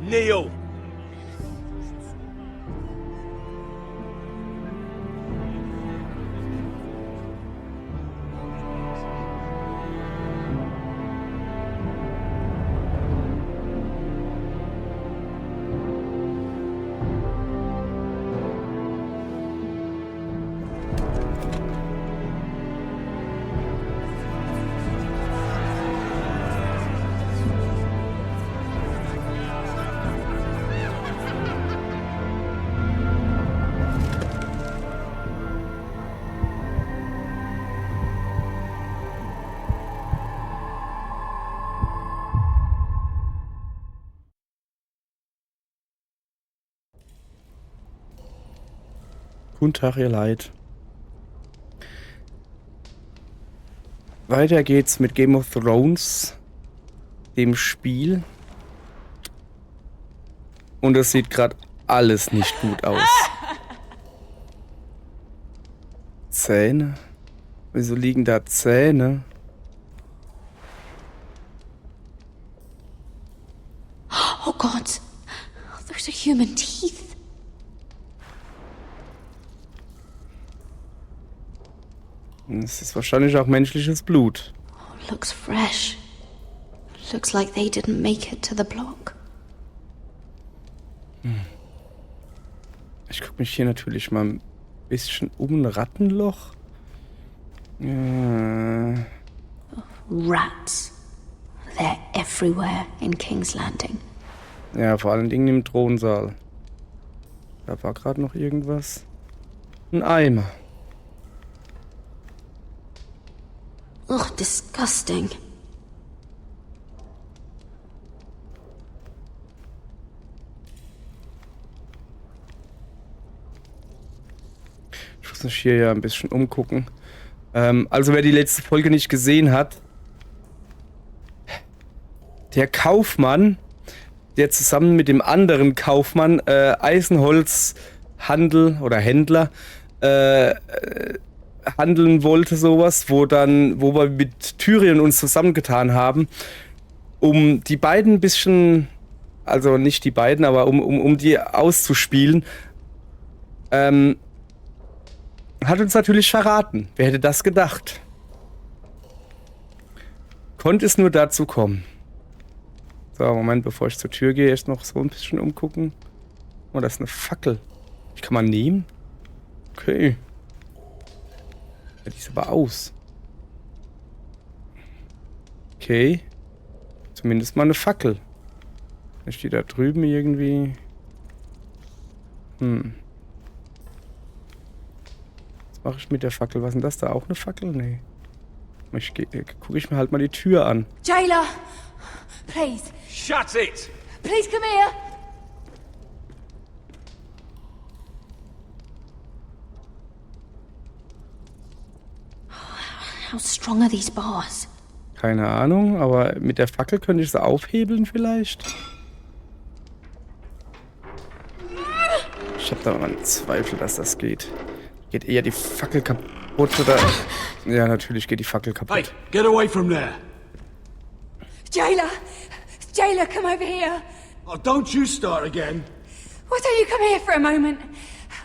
Kneel! Guten Tag, ihr Leid. Weiter geht's mit Game of Thrones, dem Spiel. Und es sieht gerade alles nicht gut aus. Zähne? Wieso liegen da Zähne? Oh God, those are human teeth. Es ist wahrscheinlich auch menschliches Blut. Oh, looks fresh. Looks like they didn't make it to the block. Ich gucke mich hier natürlich mal ein bisschen um. Ein Rattenloch. Rats. They're everywhere in King's Landing. Ja, vor allen Dingen im Thronsaal. Da war gerade noch irgendwas. Ein Eimer. Ugh, disgusting. Ich muss mich hier ja ein bisschen umgucken. Also wer die letzte Folge nicht gesehen hat, der Kaufmann, der zusammen mit dem anderen Kaufmann Eisenholzhandel oder Händler handeln wollte, sowas, wo wir mit Tyrion uns zusammengetan haben, um die beiden ein bisschen, also nicht die beiden, aber um die auszuspielen, hat uns natürlich verraten. Wer hätte das gedacht? Konnte es nur dazu kommen. So, Moment, bevor ich zur Tür gehe, erst noch so ein bisschen umgucken. Oh, das ist eine Fackel. Die kann man nehmen? Okay. Ja, die ist aber aus. Okay. Zumindest mal eine Fackel. Dann steht da drüben irgendwie. Was mache ich mit der Fackel? Was ist denn das da? Auch eine Fackel? Nee. Gucke ich mir halt mal die Tür an. Jailer! Please, Shut it! please come here! How strong are these bars? Keine Ahnung, aber mit der Fackel könnte ich sie aufhebeln vielleicht. Ich habe da mal einen Zweifel, dass das geht. Geht eher die Fackel kaputt oder... Ja, natürlich geht die Fackel kaputt. Hey, get away from there! Jailer! Jailer, come over here! Oh, don't you start again! Why don't you come here for a moment?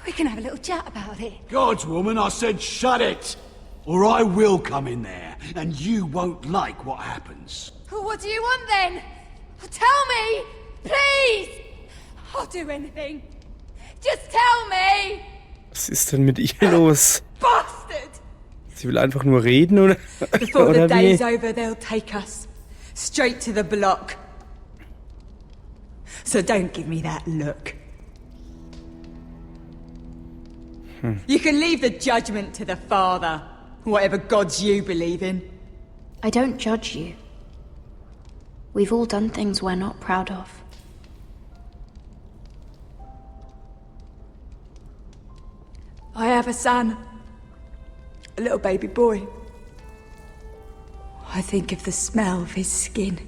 We can have a little chat about it. God's woman, I said shut it! Or I will come in there, and you won't like what happens. Well, what do you want then? Tell me! Please! I'll do anything. Just tell me! Was ist denn mit ihr los? Bastard! Sie will einfach nur reden, oder? Before Oder the wie? day's over, they'll take us. Straight to the block. So don't give me that look. You can leave the judgment to the Father, whatever gods you believe in. I don't judge you. We've all done things we're not proud of. I have a son. A little baby boy. I think of the smell of his skin.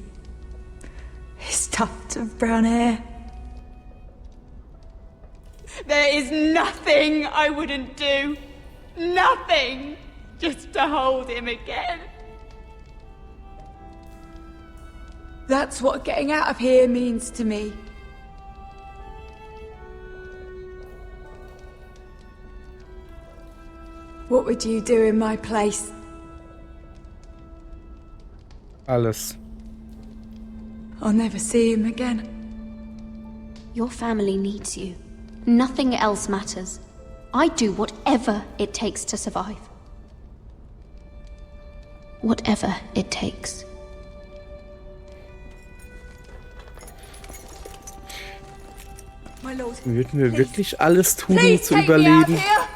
His tuft of brown hair. There is nothing I wouldn't do. Nothing. Just to hold him again. That's what getting out of here means to me. What would you do in my place? Alles. I'll never see him again. Your family needs you. Nothing else matters. I'd do whatever it takes to survive. Whatever it takes. My lord. Würden wir wirklich alles tun, um Please zu take me out überleben? here!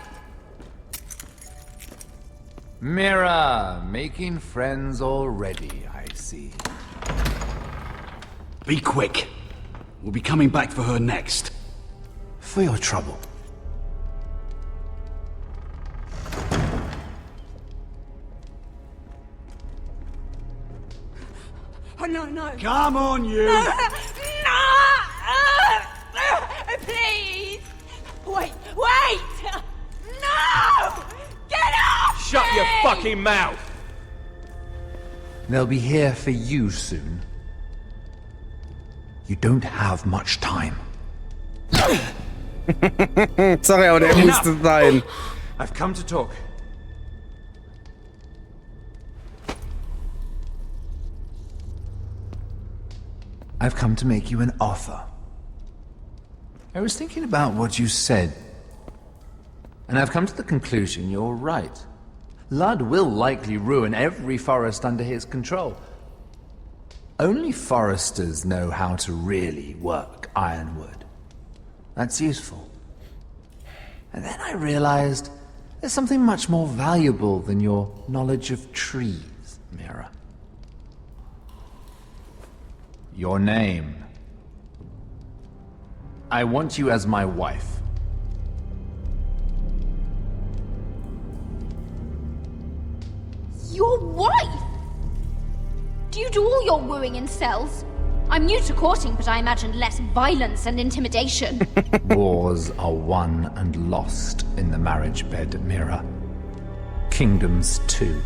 Mira, making friends already, I see. Be quick. We'll be coming back for her next. For your trouble. Oh, no, no. Come on, you! No! Please! Wait! No! Get off! Shut your me! fucking mouth! They'll be here for you soon. You don't have much time. Sorry, aber der musste sein. I've come to talk. I've come to make you an offer. I was thinking about what you said, and I've come to the conclusion you're right. Ludd will likely ruin every forest under his control. Only foresters know how to really work ironwood. That's useful. And then I realized there's something much more valuable than your knowledge of trees, Mira. Your name. I want you as my wife. Your wife? Do you do all your wooing in cells? I'm new to courting, but I imagine less violence and intimidation. Wars are won and lost in the marriage bed, Mira. Kingdoms too.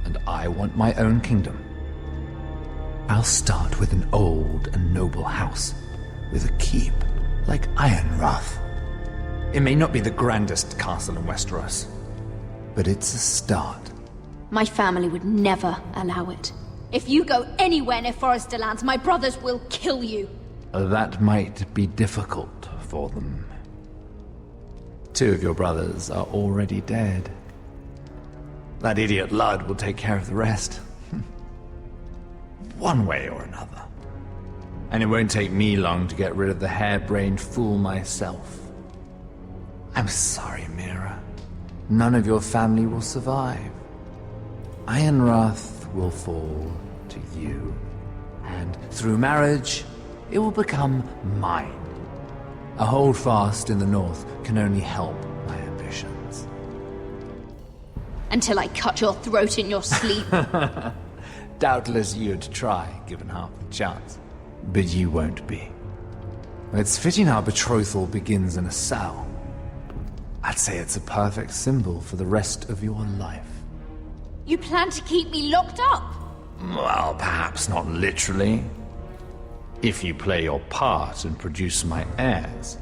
And I want my own kingdom. I'll start with an old and noble house, with a keep, like Ironrath. It may not be the grandest castle in Westeros, but it's a start. My family would never allow it. If you go anywhere near Forrester lands, my brothers will kill you. That might be difficult for them. 2 of your brothers are already dead. That idiot Ludd will take care of the rest. One way or another. And it won't take me long to get rid of the harebrained fool myself. I'm sorry, Mira. None of your family will survive. Ironrath will fall to you. And through marriage, it will become mine. A holdfast in the north can only help my ambitions. Until I cut your throat in your sleep. Doubtless you'd try, given half the chance. But you won't be. It's fitting our betrothal begins in a cell. I'd say it's a perfect symbol for the rest of your life. You plan to keep me locked up? Well, perhaps not literally. If you play your part and produce my heirs.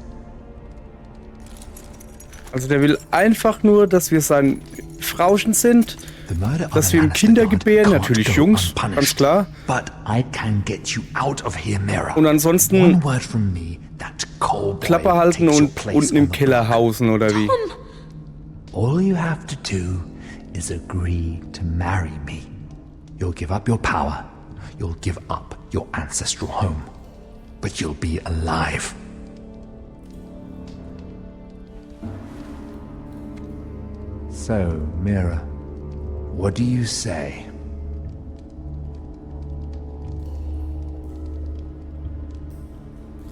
Also der will einfach nur, dass wir sein Frauchen sind, The murder dass of wir a ihm Lannister Kinder god gebären, can't natürlich go Jungs, unpunished. ganz klar. But I can get you out of here, Mira. Und ansonsten One word from me, that Cole boy Klappe halten takes your und place unten on im the Keller block. hausen, oder wie? All you have to do is agree to marry me. You'll give up your power. You'll give up your ancestral home. But you'll be alive. So, Mira, what do you say?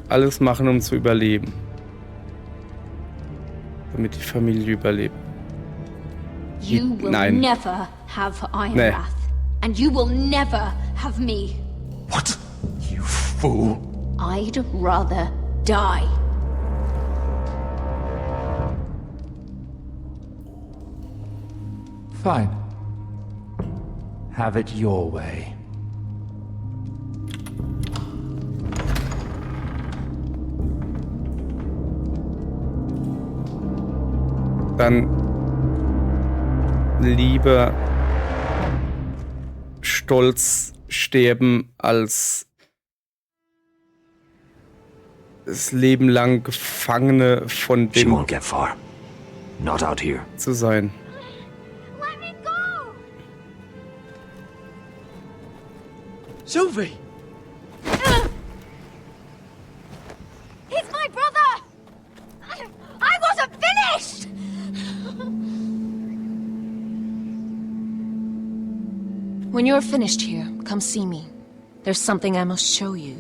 Alles machen, um zu überleben. Damit die Familie überlebt. You will Nein. never have Ironrath. And you will never have me. What? You fool. I'd rather die. Fine. Have it your way. Dann lieber stolz sterben, als das Leben lang Gefangene von She dem won't get far. Not out here. zu sein. Let me go! Sylvie! He's my brother! I wasn't finished! When you're finished here, come see me. There's something I must show you.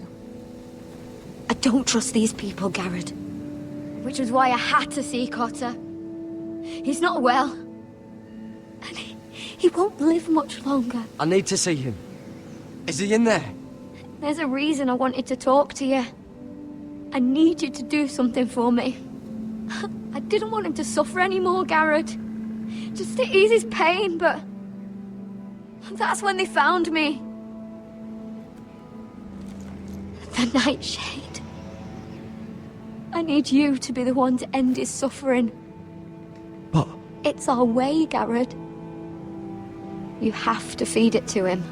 I don't trust these people, Garrett. Which was why I had to see Cotter. He's not well. And he won't live much longer. I need to see him. Is he in there? There's a reason I wanted to talk to you. I need you to do something for me. I didn't want him to suffer anymore, Garrett. Just to ease his pain, but... that's when they found me. The Nightshade. I need you to be the one to end his suffering. But It's our way, Garrett. You have to feed it to him.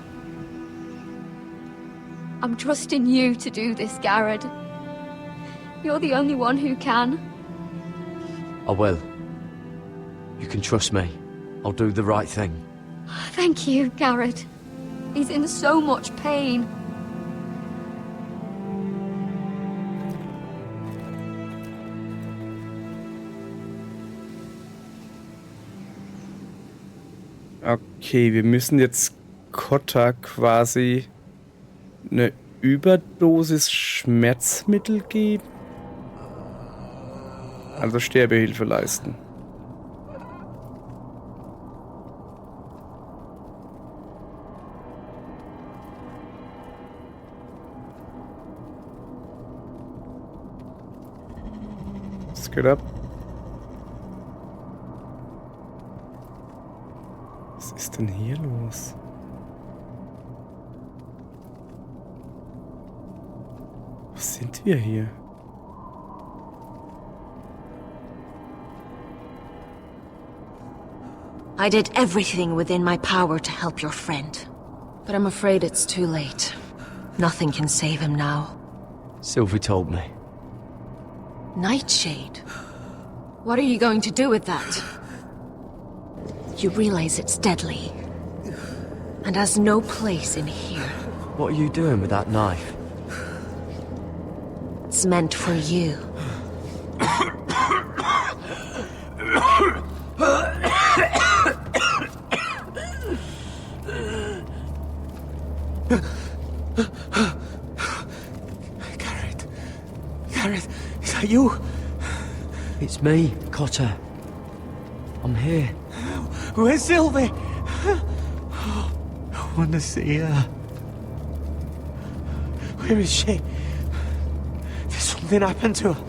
I'm trusting you to do this, Garrett. You're the only one who can. I will. You can trust me. I'll do the right thing. Thank you, Garrett. He's in so much pain. Okay, wir müssen jetzt Cotter quasi eine Überdosis Schmerzmittel geben. Also Sterbehilfe leisten. Was geht ab? Was ist denn hier los? Wo sind wir hier? I did everything within my power to help your friend. But I'm afraid it's too late. Nothing can save him now. Sylvie told me. Nightshade? What are you going to do with that? You realize it's deadly. And has no place in here. What are you doing with that knife? It's meant for you. Garrett. Garrett, is that you? It's me, Cotter. I'm here. Where's Sylvie? I want to see her. Where is she? Did something happen to her?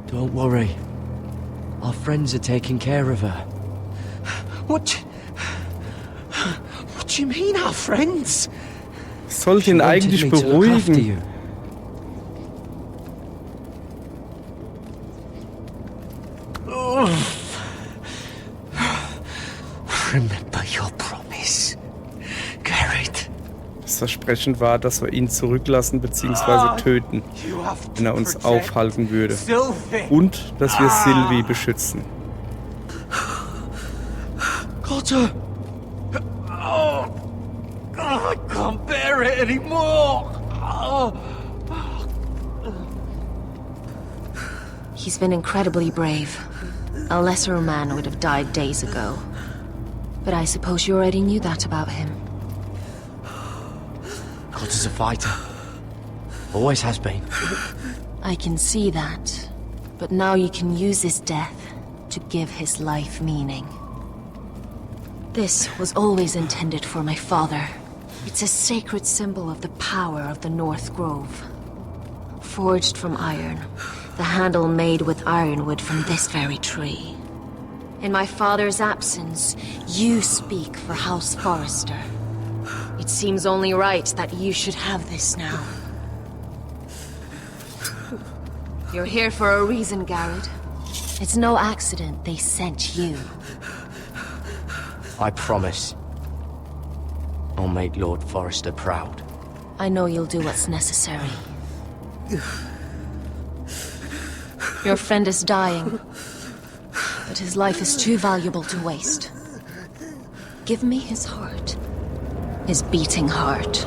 Don't worry. Our friends are taking care of her. What do you mean, our friends? Sollte ihn She wanted eigentlich me to look after beruhigen. you. Remember your promise, Garrett. Das Versprechen war, dass wir ihn zurücklassen bzw. töten, You have to wenn er uns protect aufhalten würde. Sylvie. Und dass wir Sylvie beschützen. Cotter! Oh, I can't bear it anymore! Oh. He's been incredibly brave. A lesser man would have died days ago. But I suppose you already knew that about him. Cotter's a fighter. Always has been. I can see that. But now you can use his death to give his life meaning. This was always intended for my father. It's a sacred symbol of the power of the North Grove. Forged from iron, the handle made with ironwood from this very tree. In my father's absence, you speak for House Forrester. It seems only right that you should have this now. You're here for a reason, Garrett. It's no accident they sent you. I promise. I'll make Lord Forrester proud. I know you'll do what's necessary. Your friend is dying, but his life is too valuable to waste. Give me his heart. His beating heart.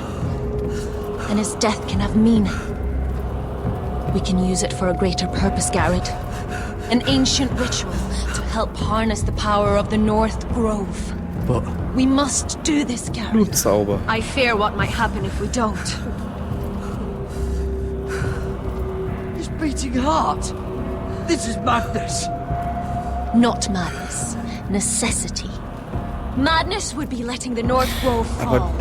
And his death can have meaning. We can use it for a greater purpose, Garrett. An ancient ritual to help harness the power of the North Grove. But We must do this, Garrett. Blutsauber. I fear what might happen if we don't. his beating heart! This is madness! Not madness. Necessity. Madness would be letting the North Grove fall.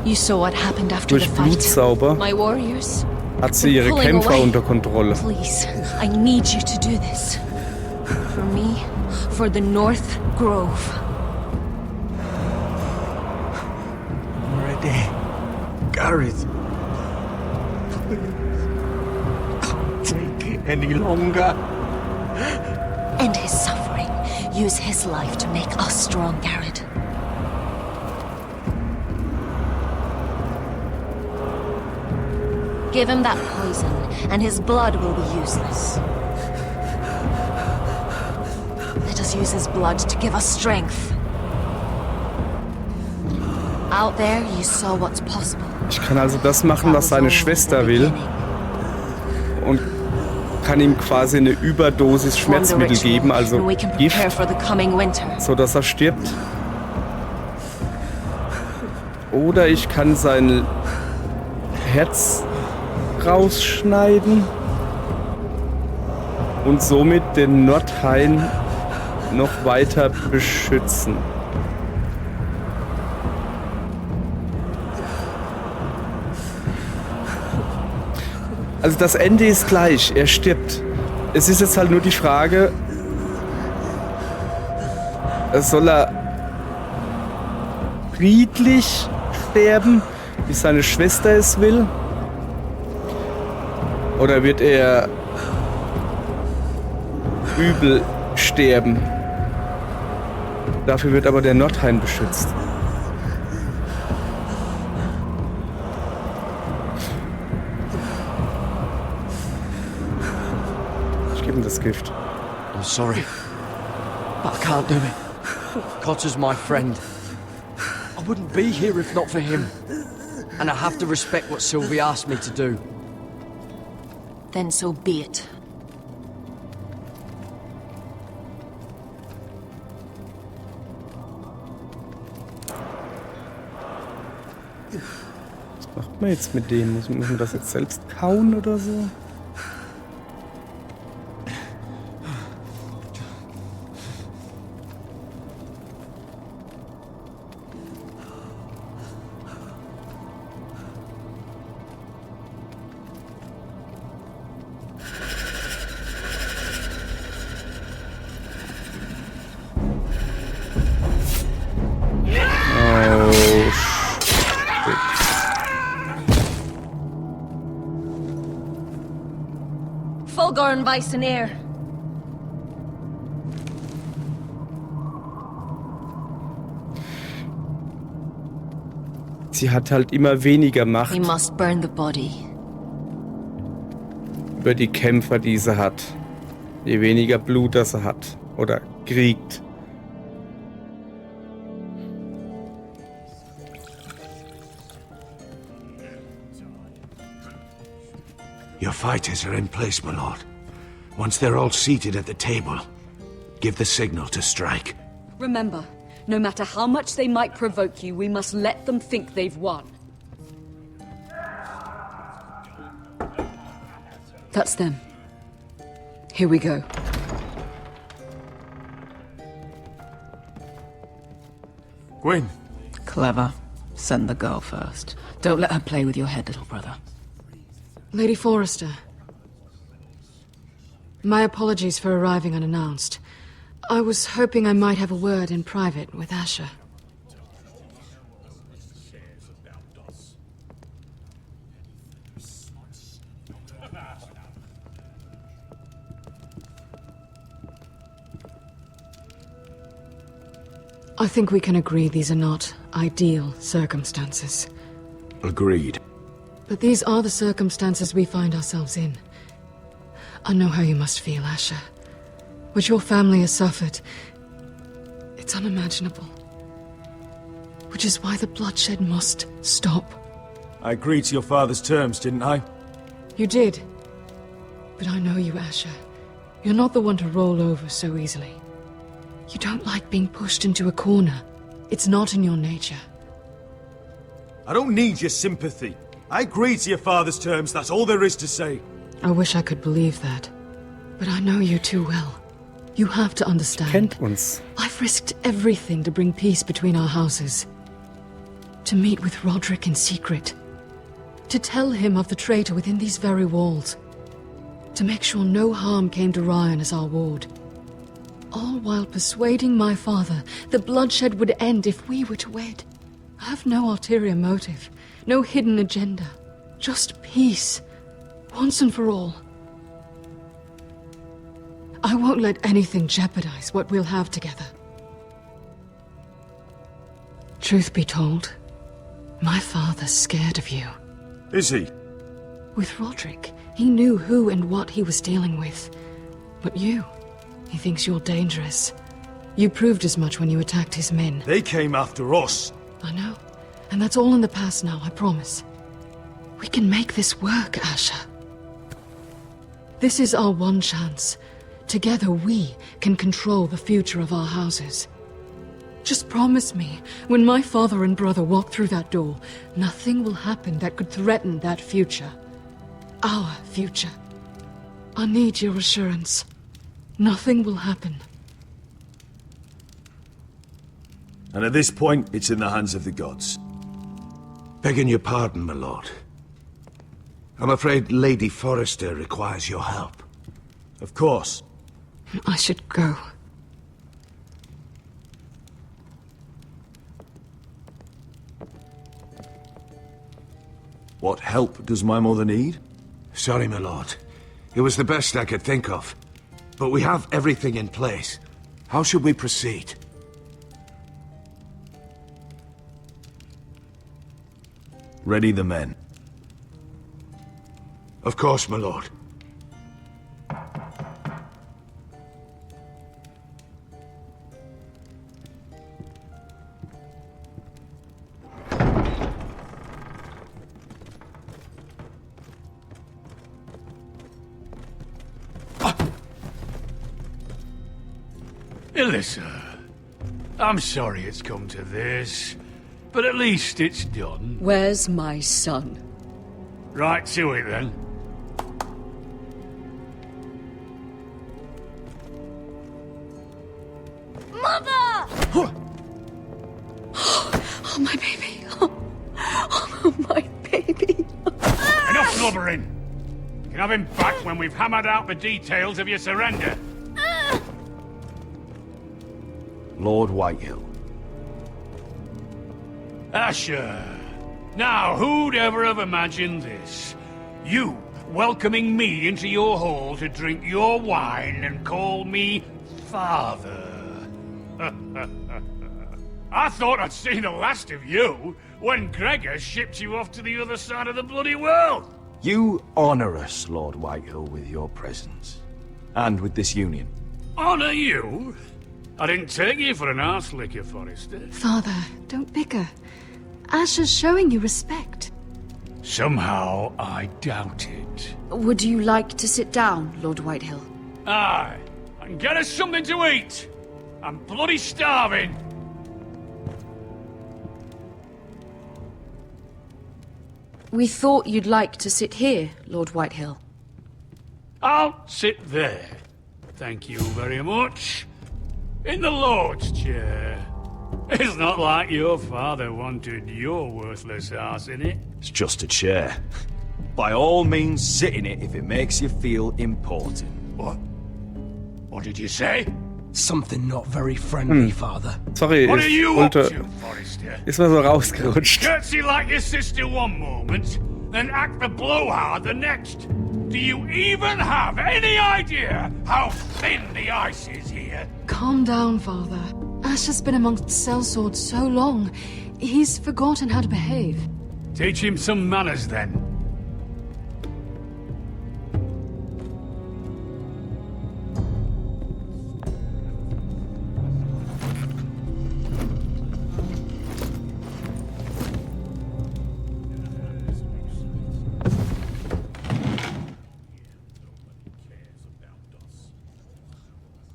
You saw what happened after the Durch fight. Blutsauber My warriors. hat sie ihre pulling Kämpfer away. unter Kontrolle. Please, I need you to do this. For me, for the North Grove. Already. Gareth. Can't take it any longer. End his suffering. Use his life to make us strong, Garrett. Give him that poison, and his blood will be useless. Let us use his blood to give us strength. Out there, you saw what's possible. Ich kann also das machen, was seine Schwester will, und kann ihm quasi eine Überdosis Schmerzmittel geben, also we can prepare Gift, for the coming winter. so dass er stirbt. Oder ich kann sein Herz rausschneiden und somit den Nordhain noch weiter beschützen. Also das Ende ist gleich, er stirbt. Es ist jetzt halt nur die Frage, soll er friedlich sterben, wie seine Schwester es will? Oder wird er übel sterben? Dafür wird aber der Nordhain beschützt. Ich gebe ihm das Gift. I'm sorry, but I can't do it. Cotter's my friend. I wouldn't be here if not for him. And I have to respect what Sylvie asked me to do. Then so be it. Was macht man jetzt mit dem? Muss man das jetzt selbst kauen oder so? Fulgorn Weisenair. Sie hat halt immer weniger Macht We must burn the body. über die Kämpfer, die sie hat. Je weniger Blut das sie hat oder kriegt. Your fighters are in place, my lord. Once they're all seated at the table, give the signal to strike. Remember, no matter how much they might provoke you, we must let them think they've won. That's them. Here we go. Gwyn. Clever. Send the girl first. Don't let her play with your head, little brother. Lady Forrester. My apologies for arriving unannounced. I was hoping I might have a word in private with Asher. I think we can agree these are not ideal circumstances. Agreed. But these are the circumstances we find ourselves in. I know how you must feel, Asher. What your family has suffered, it's unimaginable. Which is why the bloodshed must stop. I agreed to your father's terms, didn't I? You did. But I know you, Asher. You're not the one to roll over so easily. You don't like being pushed into a corner. It's not in your nature. I don't need your sympathy. I agreed to your father's terms, that's all there is to say. I wish I could believe that. But I know you too well. You have to understand. Kennt uns. I've risked everything to bring peace between our houses. To meet with Roderick in secret. To tell him of the traitor within these very walls. To make sure no harm came to Ryan as our ward. All while persuading my father the bloodshed would end if we were to wed. I have no ulterior motive, no hidden agenda. Just peace, once and for all. I won't let anything jeopardize what we'll have together. Truth be told, my father's scared of you. Is he? With Roderick, he knew who and what he was dealing with. But you, he thinks you're dangerous. You proved as much when you attacked his men. They came after us. I know. And that's all in the past now, I promise. We can make this work, Asher. This is our one chance. Together we can control the future of our houses. Just promise me, when my father and brother walk through that door, nothing will happen that could threaten that future. Our future. I need your assurance. Nothing will happen. And at this point, it's in the hands of the gods. Begging your pardon, my lord. I'm afraid Lady Forrester requires your help. Of course. I should go. What help does my mother need? Sorry, my lord. It was the best I could think of. But we have everything in place. How should we proceed? Ready the men. Of course, my lord. Alyssa, I'm sorry it's come to this, but at least it's done. Where's my son? Right to it, then. Mother! Oh, my baby. Oh, my baby. Enough blubbering! You can have him back when we've hammered out the details of your surrender. Lord Whitehill. Asher. Now, who'd ever have imagined this? You welcoming me into your hall to drink your wine and call me father. I thought I'd seen the last of you when Gregor shipped you off to the other side of the bloody world. You honor us, Lord Whitehill, with your presence. And with this union. Honor you? I didn't take you for an arse licker, Forrester. Father, don't bicker. Asher's showing you respect. Somehow I doubt it. Would you like to sit down, Lord Whitehill? Aye, and get us something to eat. I'm bloody starving. We thought you'd like to sit here, Lord Whitehill. I'll sit there. Thank you very much. In the Lord's chair. It's not like your father wanted your worthless ass in it. It's just a chair. By all means, sit in it if it makes you feel important. What? What did you say? Something not very friendly, Father. Sorry, What are ich you up wollte... to, Forrester? Ist mal so rausgerutscht. Curtsy like your sister one moment, then act the blowhard the next. Do you even have any idea how thin the ice is here? Calm down, Father. Asher's been amongst sellswords so long, he's forgotten how to behave. Teach him some manners, then.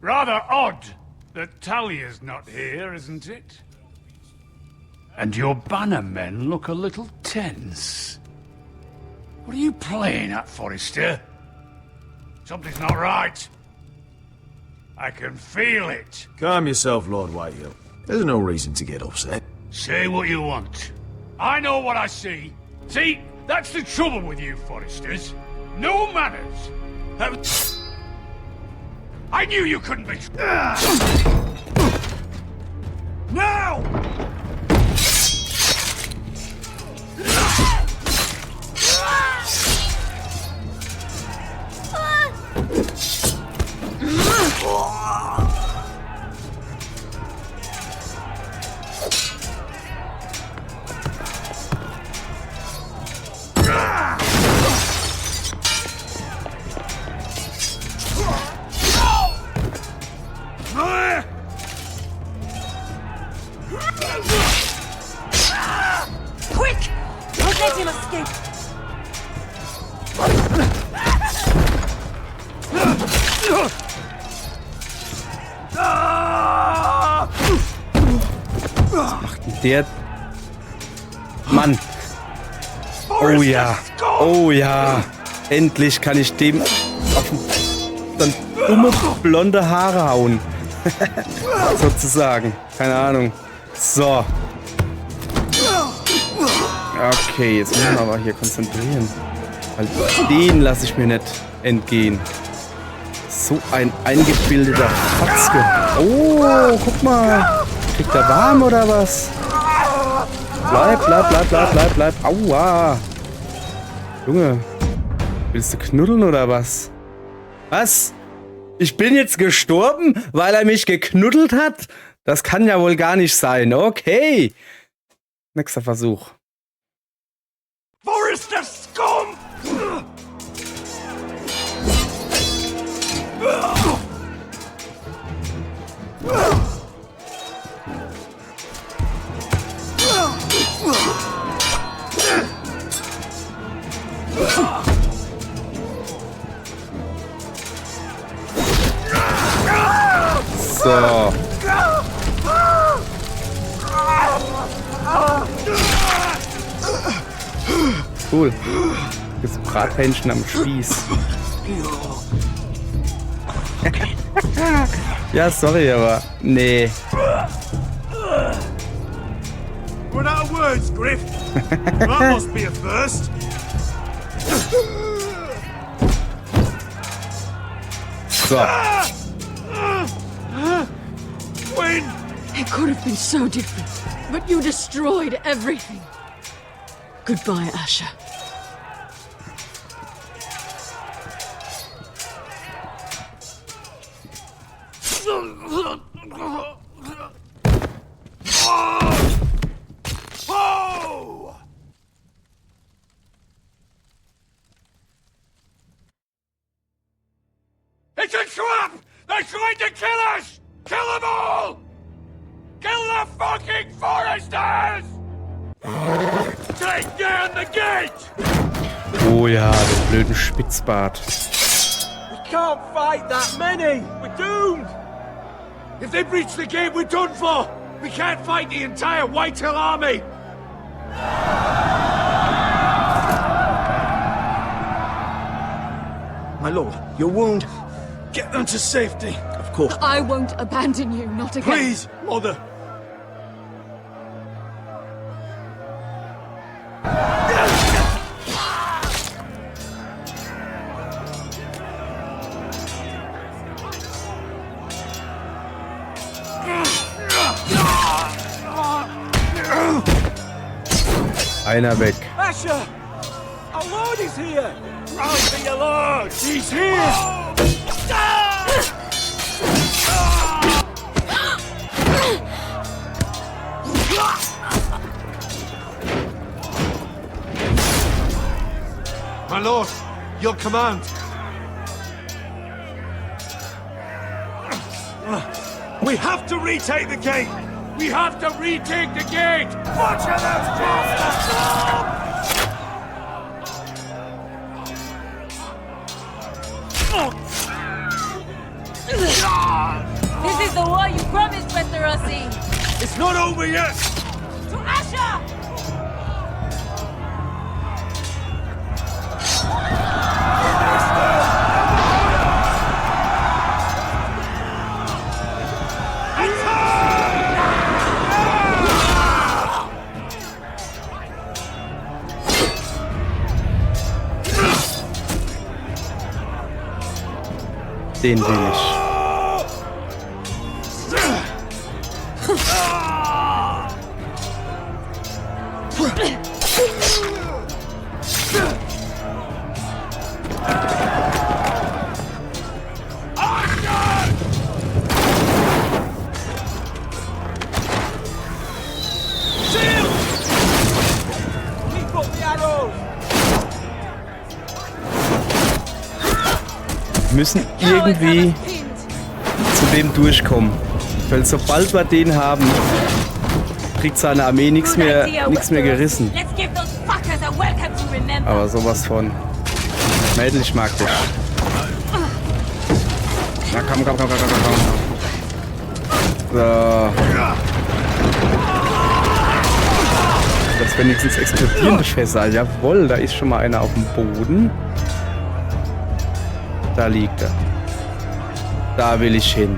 Rather odd that Talia's not here, isn't it? And your banner men look a little tense. What are you playing at, Forrester? Something's not right. I can feel it. Calm yourself, Lord Whitehill. There's no reason to get upset. Say what you want. I know what I see. See, that's the trouble with you, Forresters. No manners. I knew you couldn't be... Now! Quick! Don't let him escape! Der... Mann. Oh ja. Oh ja. Endlich kann ich dem auf dann dumme blonde Haare hauen. Sozusagen. Keine Ahnung. So. Okay, jetzt müssen wir aber hier konzentrieren. Weil den lasse ich mir nicht entgehen. So ein eingebildeter Fatzke. Oh, guck mal. Kriegt er warm oder was? Bleib. Aua. Junge. Willst du knuddeln oder was? Was? Ich bin jetzt gestorben, weil er mich geknuddelt hat? Das kann ja wohl gar nicht sein. Okay. Nächster Versuch. Forrester scum! So. Cool. Das Brathähnchen am Spieß. Ja, sorry, aber nee. Run out of words, Griff. That must be a first. So. Win! It could have been so different, but you destroyed everything. Goodbye, Asher. Oh! It's a trap! They're trying to kill us! Kill them all! Kill the fucking Foresters! Take down the gate! Oh ja, den blöden Spitzbart. We can't fight that many! We're doomed! If they breach the gate, we're done for! We can't fight the entire Whitehill army! My lord, your wound. Get them to safety. Of course. I won't abandon you, not again. Please, mother. Einer weg. Asher! Our lord is here! Right for your lord! He's here! My lord, your command. We have to retake the gate! We have to retake the gate! Butcher those bastards! This is the war you promised, Westerosi! It's not over yet! To Asher! Den will ich. Wir müssen irgendwie zu dem durchkommen. Weil sobald wir den haben, kriegt seine Armee nichts mehr gerissen. Aber sowas von. Mädel, ich mag dich. Na komm. So. Das wenigstens explodierende Fässer. Jawohl, da ist schon mal einer auf dem Boden. Da liegt er. Da will ich hin.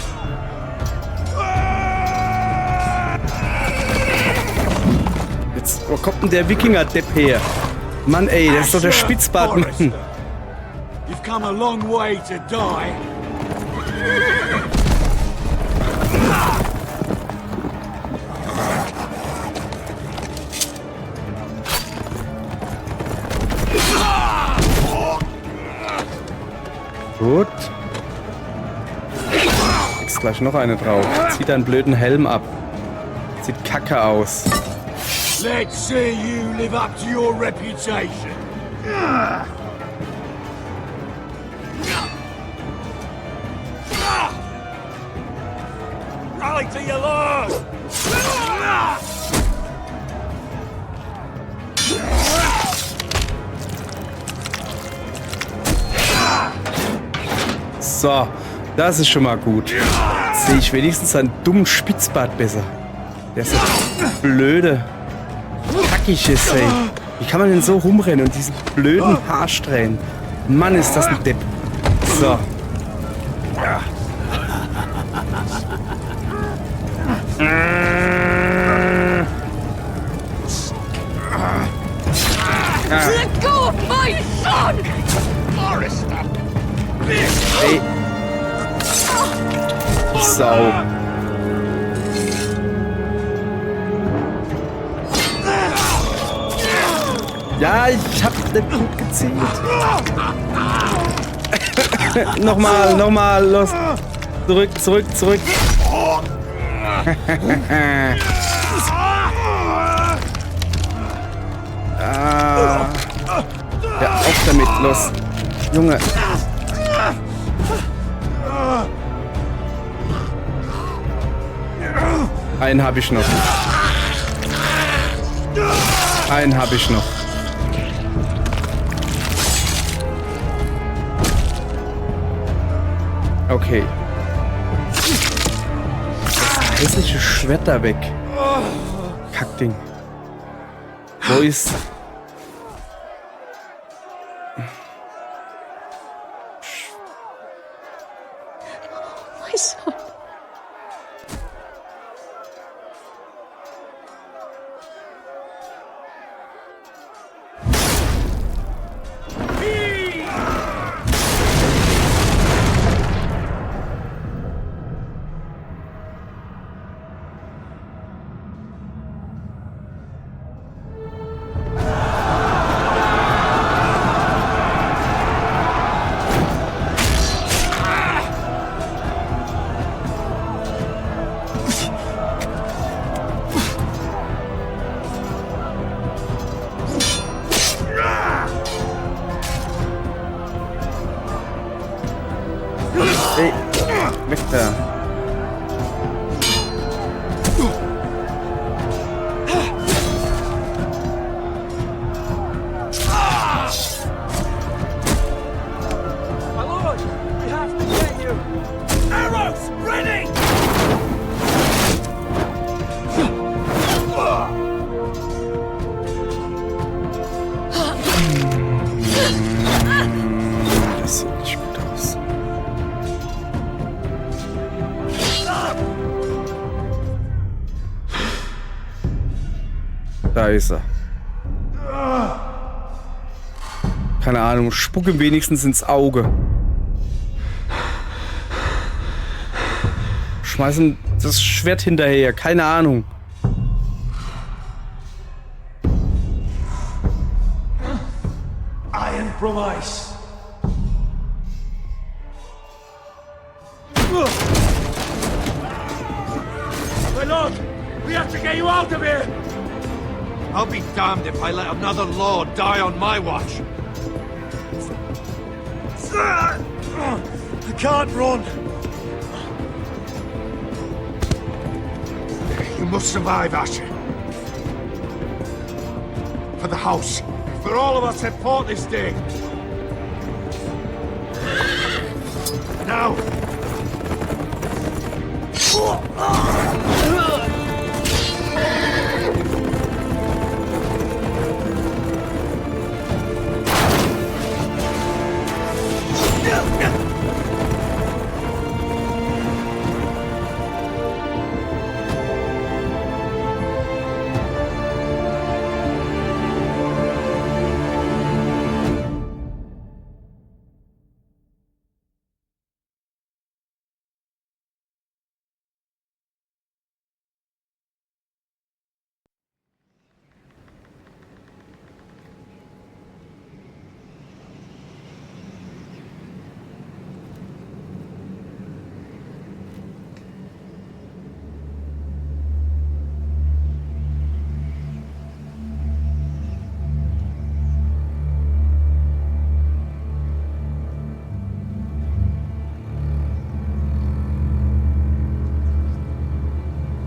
Jetzt, wo kommt denn der Wikinger-Depp her? Mann, ey, das ist doch der Spitzbartmann. You've come a long way to die. Gut. Kriegst gleich noch eine drauf. Zieht deinen blöden Helm ab. Sieht kacke aus. Let's see you live up to your reputation. Rally to your lord! So, das ist schon mal gut. Jetzt sehe ich wenigstens seinen dummen Spitzbart besser. Der ist so blöde. Kackig ist, ey. Wie kann man denn so rumrennen und diesen blöden Haarsträhnen? Mann, ist das ein Depp. So. Let go of my son! Ey. Sau. Ja, ich hab nicht gut gezielt. nochmal, los. Zurück. Ja, auf damit, los. Junge. Einen habe ich noch. Okay. Das hässliche Schwert da weg. Kackding. Wo ist... My son. Da ist er. Keine Ahnung, spuck ihm wenigstens ins Auge. Schmeißen das Schwert hinterher, keine Ahnung. Iron from ice. My lord, we have to get you out of here! I'll be damned if I let another lord die on my watch. I can't run. You must survive, Asher. For the house. For all of us that fought this day. Now!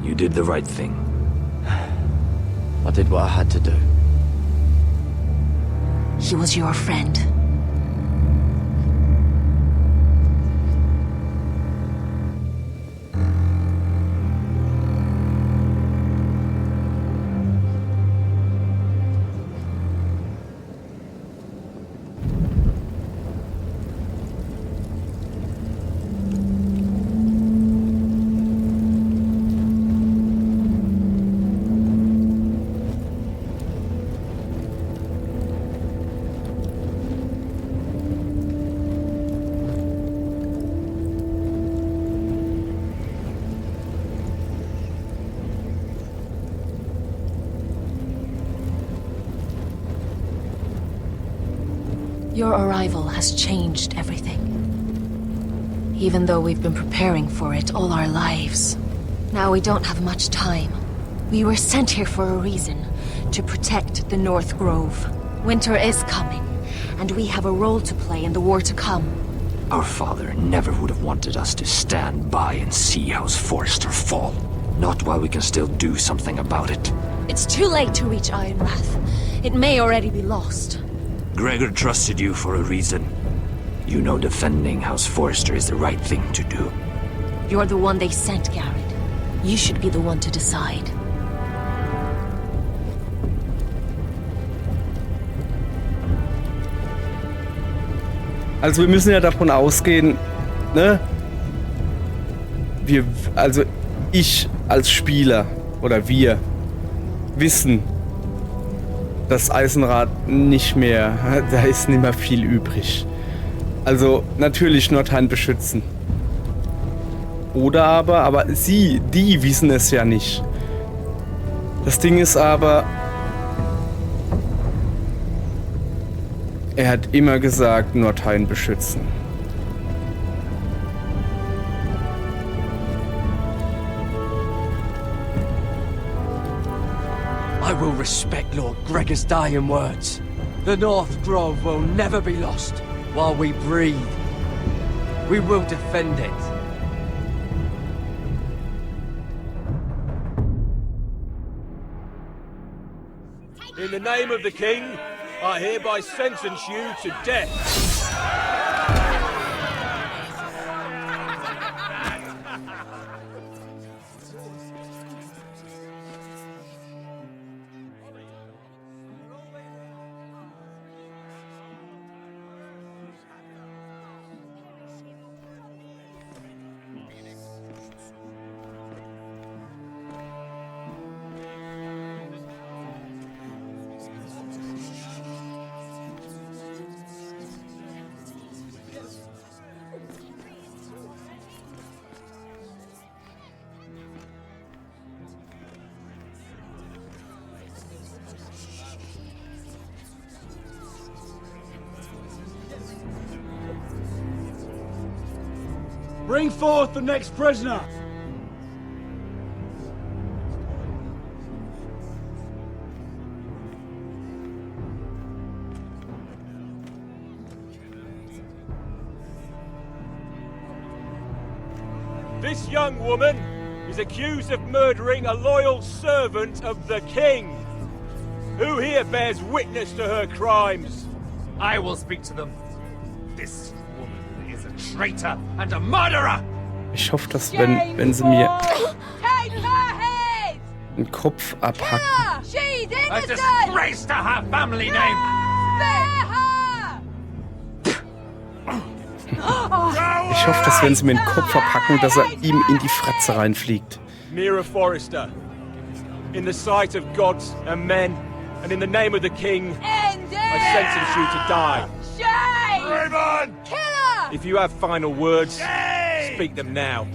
You did the right thing. I did what I had to do. He was your friend. Your arrival has changed everything. Even though we've been preparing for it all our lives. Now we don't have much time. We were sent here for a reason. To protect the North Grove. Winter is coming, and we have a role to play in the war to come. Our father never would have wanted us to stand by and see House Forrester fall. Not while we can still do something about it. It's too late to reach Ironrath. It may already be lost. Gregor trusted you for a reason. You know defending House Forrester is the right thing to do. You're the one they sent, Garrett. You should be the one to decide. Also wir müssen ja davon ausgehen, ne? Also ich als Spieler oder wir wissen, das Eisenrad nicht mehr, da ist nicht mehr viel übrig. Also natürlich Nordheim beschützen. Oder aber die wissen es ja nicht. Das Ding ist aber, er hat immer gesagt, Nordheim beschützen. I will respect Lord Gregor's dying words. The North Grove will never be lost while we breathe. We will defend it. In the name of the king, I hereby sentence you to death. Bring forth the next prisoner! This young woman is accused of murdering a loyal servant of the king. Who here bears witness to her crimes? I will speak to them. This woman is a traitor and a murderer! Ich hoffe, dass wenn sie mir Take her head! den Kopf abhacken. She's A innocent! disgrace to her family name! Spare her! Ich hoffe, dass wenn sie mir den Kopf abhacken, dass er ihm in die Fratze reinfliegt. Mira Forrester, in the sight of gods and men, and in the name of the king, End it! I sentence you to die. Shame! Raymond! Kill her! If you have final words, speak them now.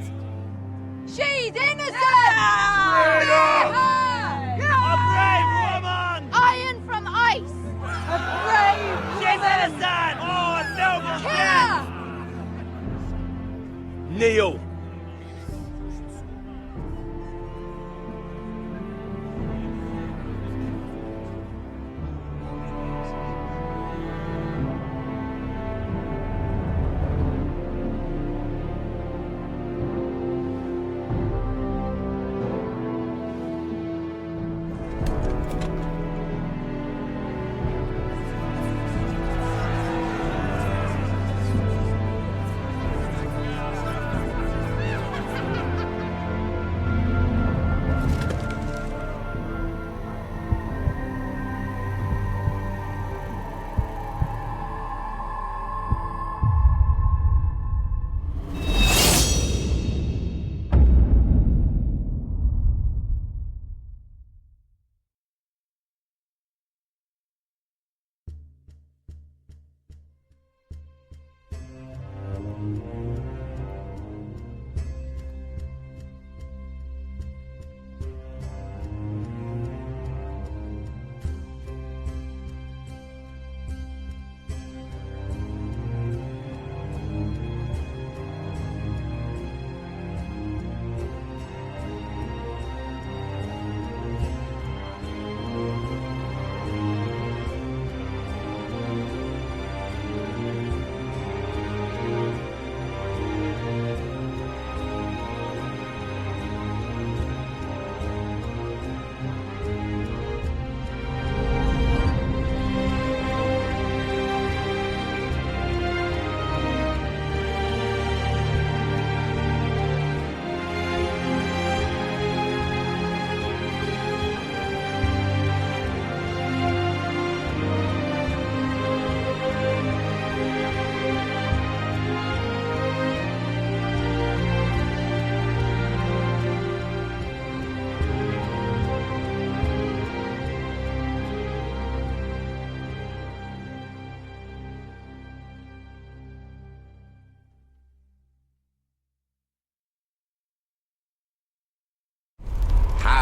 She's innocent! Spare her! A brave woman! Iron from ice! A brave She's innocent! Oh, noble Kill death! her! Kneel.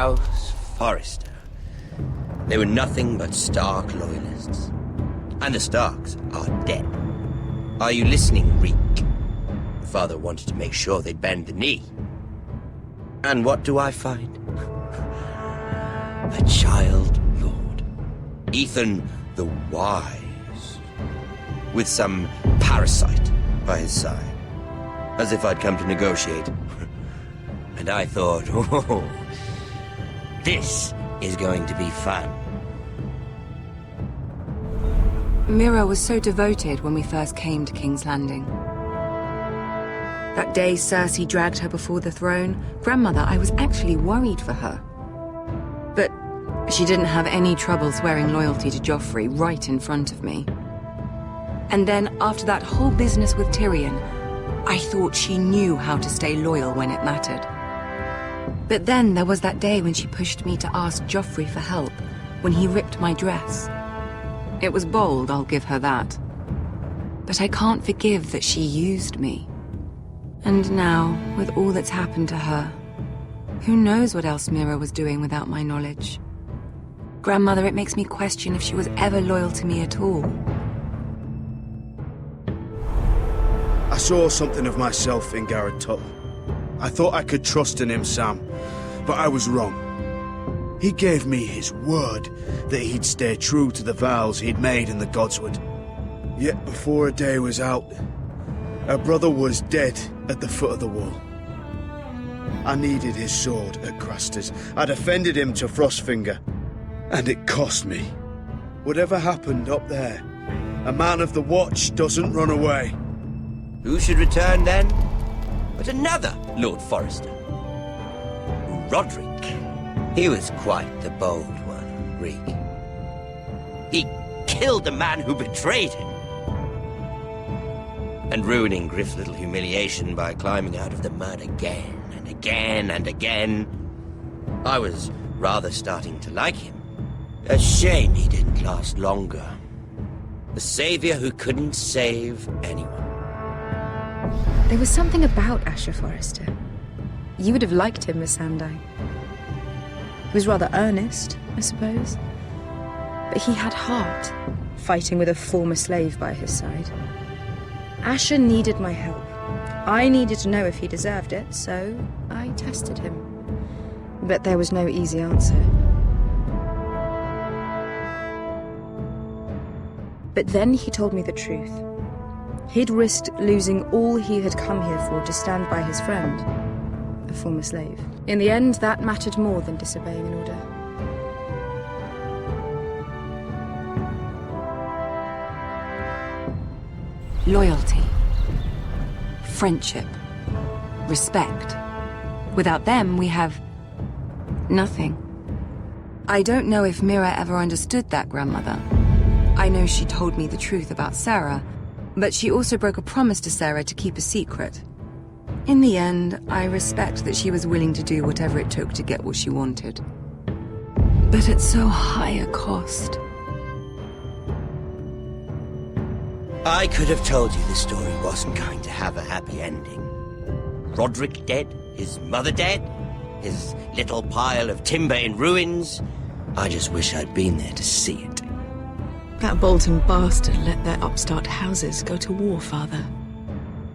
House Forrester. They were nothing but Stark loyalists. And the Starks are dead. Are you listening, Reek? Father wanted to make sure they'd bend the knee. And what do I find? A child lord. Ethan the Wise. With some parasite by his side. As if I'd come to negotiate. And I thought, oh, this is going to be fun. Mira was so devoted when we first came to King's Landing. That day Cersei dragged her before the throne, Grandmother, I was actually worried for her. But she didn't have any trouble swearing loyalty to Joffrey right in front of me. And then, after that whole business with Tyrion, I thought she knew how to stay loyal when it mattered. But then there was that day when she pushed me to ask Joffrey for help, when he ripped my dress. It was bold, I'll give her that. But I can't forgive that she used me. And now, with all that's happened to her, who knows what else Mira was doing without my knowledge? Grandmother, it makes me question if she was ever loyal to me at all. I saw something of myself in Garrett Tuttle. I thought I could trust in him, Sam, but I was wrong. He gave me his word that he'd stay true to the vows he'd made in the Godswood. Yet before a day was out, our brother was dead at the foot of the wall. I needed his sword at Craster's. I defended him to Frostfinger, and it cost me. Whatever happened up there, a man of the Watch doesn't run away. Who should return then? But another Lord Forrester. Roderick. He was quite the bold one, Reek. He killed the man who betrayed him. And ruining Griff's little humiliation by climbing out of the mud again and again and again. I was rather starting to like him. A shame he didn't last longer. The savior who couldn't save anyone. There was something about Asher Forrester. You would have liked him, Miss Sandai. He was rather earnest, I suppose. But he had heart, fighting with a former slave by his side. Asher needed my help. I needed to know if he deserved it, so I tested him. But there was no easy answer. But then he told me the truth. He'd risked losing all he had come here for to stand by his friend, a former slave. In the end, that mattered more than disobeying an order. Loyalty, friendship, respect. Without them, we have nothing. I don't know if Mira ever understood that, Grandmother. I know she told me the truth about Sarah, but she also broke a promise to Sarah to keep a secret. In the end, I respect that she was willing to do whatever it took to get what she wanted. But at so high a cost. I could have told you the story wasn't going to have a happy ending. Roderick dead, his mother dead, his little pile of timber in ruins. I just wish I'd been there to see it. That Bolton bastard let their upstart houses go to war, Father.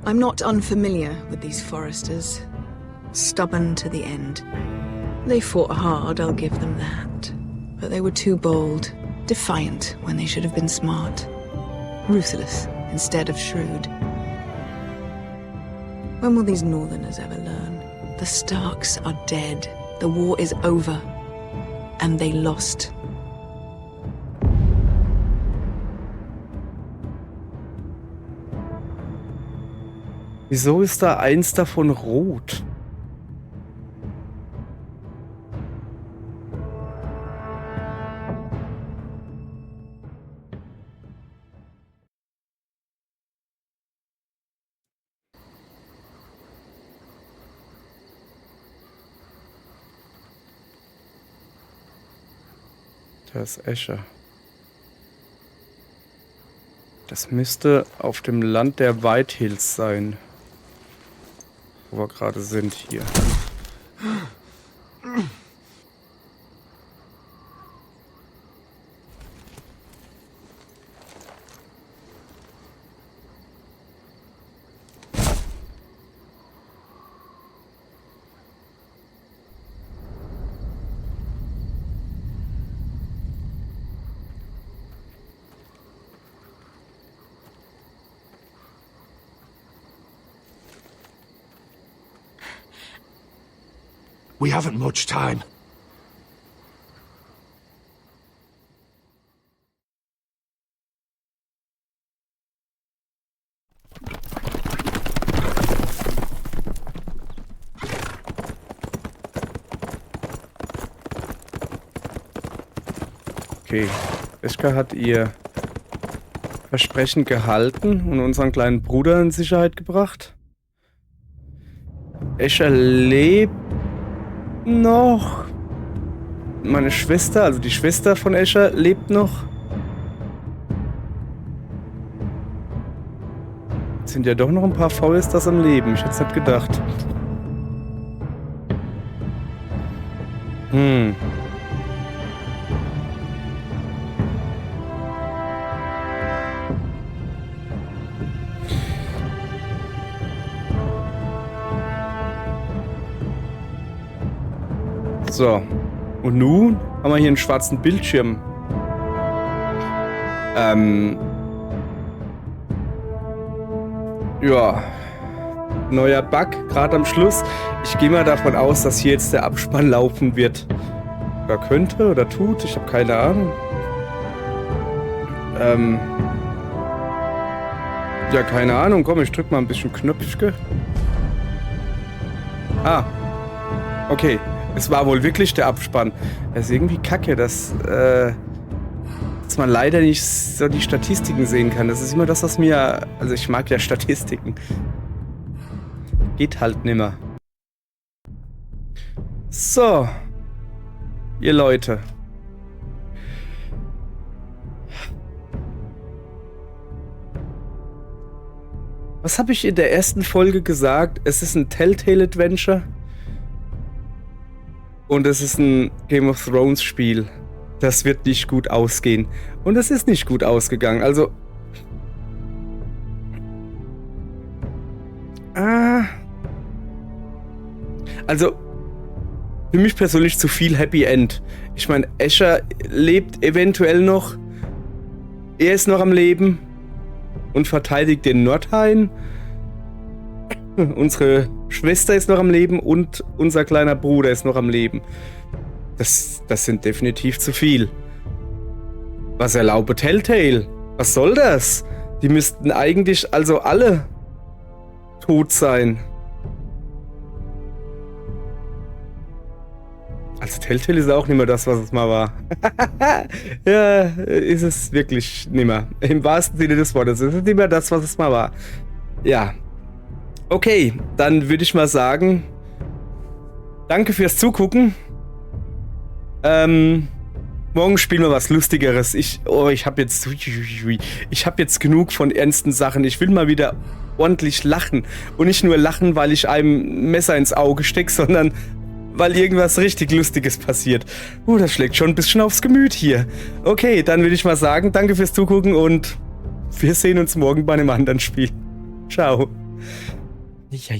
I'm not unfamiliar with these Forresters. Stubborn to the end. They fought hard, I'll give them that. But they were too bold, defiant when they should have been smart. Ruthless instead of shrewd. When will these Northerners ever learn? The Starks are dead. The war is over. And they lost. Wieso ist da eins davon rot? Das ist Escher. Das müsste auf dem Land der Whitehills sein. Wo wir gerade sind hier. We haven't much time. Okay, Eschka hat ihr Versprechen gehalten und unseren kleinen Bruder in Sicherheit gebracht. Escher lebt noch. Meine Schwester, also die Schwester von Escher, lebt noch. Jetzt sind ja doch noch ein paar Forresters am Leben. Ich hätte es nicht gedacht. So. Und nun haben wir hier einen schwarzen Bildschirm. Ja. Neuer Bug, gerade am Schluss. Ich gehe mal davon aus, dass hier jetzt der Abspann laufen wird. Oder könnte oder tut, ich habe keine Ahnung. Ja, keine Ahnung. Komm, ich drück mal ein bisschen Knöpfchen. Ah. Okay. Es war wohl wirklich der Abspann. Das ist irgendwie kacke, dass man leider nicht so die Statistiken sehen kann. Das ist immer das, was mir... Also ich mag ja Statistiken. Geht halt nimmer. So. Ihr Leute. Was habe ich in der ersten Folge gesagt? Es ist ein Telltale-Adventure. Und es ist ein Game of Thrones Spiel. Das wird nicht gut ausgehen. Und es ist nicht gut ausgegangen. Also... Also... Für mich persönlich zu viel Happy End. Ich meine, Asher lebt eventuell noch. Er ist noch am Leben. Und verteidigt den Nordhain. Unsere Schwester ist noch am Leben und unser kleiner Bruder ist noch am Leben. Das sind definitiv zu viel. Was erlaube Telltale? Was soll das? Die müssten eigentlich also alle tot sein. Also Telltale ist auch nicht mehr das, was es mal war. Ja, ist es wirklich nicht mehr. Im wahrsten Sinne des Wortes. Es ist nicht mehr das, was es mal war. Ja. Okay, dann würde ich mal sagen, danke fürs Zugucken. Morgen spielen wir was Lustigeres. Ich habe jetzt genug von ernsten Sachen. Ich will mal wieder ordentlich lachen. Und nicht nur lachen, weil ich einem ein Messer ins Auge stecke, sondern weil irgendwas richtig Lustiges passiert. Das schlägt schon ein bisschen aufs Gemüt hier. Okay, dann würde ich mal sagen, danke fürs Zugucken und wir sehen uns morgen bei einem anderen Spiel. Ciao. Ja.